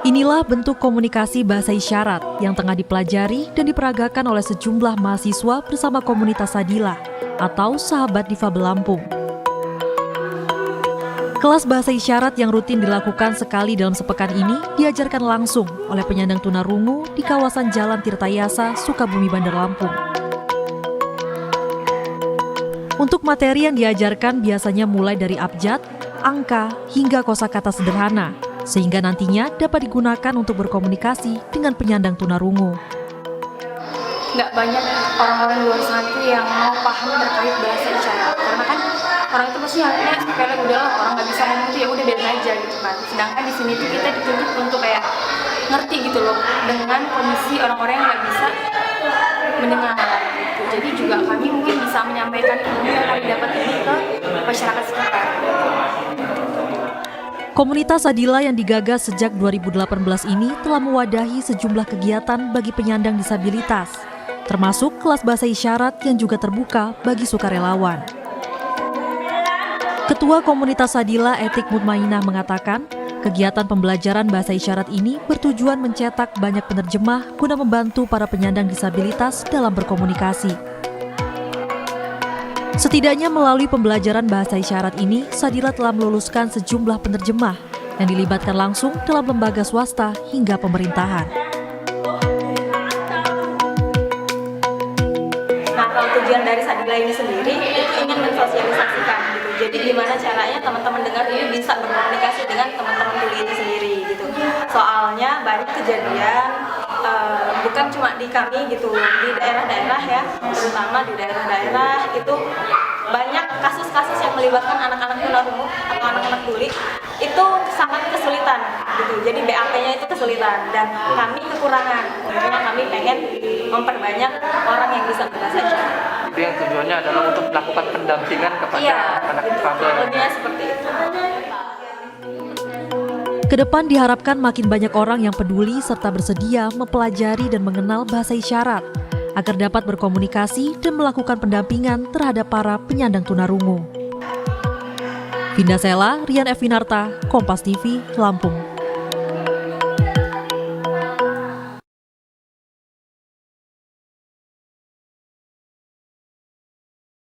Inilah bentuk komunikasi bahasa isyarat yang tengah dipelajari dan diperagakan oleh sejumlah mahasiswa bersama komunitas Sadila atau Sahabat Difabel Lampung. Kelas bahasa isyarat yang rutin dilakukan sekali dalam sepekan ini diajarkan langsung oleh penyandang tunarungu di kawasan Jalan Tirtayasa, Sukabumi, Bandar Lampung. Untuk materi yang diajarkan biasanya mulai dari abjad, angka, hingga kosakata sederhana, sehingga nantinya dapat digunakan untuk berkomunikasi dengan penyandang tunarungu. Nggak banyak orang-orang luar sana yang mau paham terkait bahasa isyarat, karena kan orang itu pasti hanya kayak udahlah orang nggak bisa ngomong tuh ya udah biarin aja gitu kan. Sedangkan di sini tuh kita dituntut untuk kayak ngerti gitu loh dengan kondisi orang-orang yang nggak bisa mendengar gitu. Jadi juga kami mungkin bisa menyampaikan ilmu yang kami dapat ini ke masyarakat sekitar. Komunitas Sadila yang digagas sejak 2018 ini telah mewadahi sejumlah kegiatan bagi penyandang disabilitas, termasuk kelas bahasa isyarat yang juga terbuka bagi sukarelawan. Ketua Komunitas Sadila Etik Mutmainah mengatakan, kegiatan pembelajaran bahasa isyarat ini bertujuan mencetak banyak penerjemah guna membantu para penyandang disabilitas dalam berkomunikasi. Setidaknya melalui pembelajaran bahasa isyarat ini, Sadila telah meluluskan sejumlah penerjemah yang dilibatkan langsung dalam lembaga swasta hingga pemerintahan. Nah, kalau tujuan dari Sadila ini sendiri itu ingin mensosialisasikan gitu. Jadi gimana caranya teman-teman dengar ini bisa berkomunikasi dengan teman-teman tuli itu sendiri gitu. Soalnya banyak kejadian bukan cuma di kami gitu, di daerah-daerah ya, terutama di daerah-daerah itu banyak kasus-kasus yang melibatkan anak-anak tunarungu atau anak-anak tuli itu sangat kesulitan gitu. Jadi BAP-nya itu kesulitan dan kami kekurangan. Makanya kami pengen memperbanyak orang yang bisa berbahasa isyarat. Jadi yang tujuannya adalah untuk melakukan pendampingan kepada anak difabel. Lebihnya seperti itu. Kedepan diharapkan makin banyak orang yang peduli serta bersedia mempelajari dan mengenal bahasa isyarat agar dapat berkomunikasi dan melakukan pendampingan terhadap para penyandang tunarungu. Vinda Sela, Rian F. Winarta, Kompas TV, Lampung.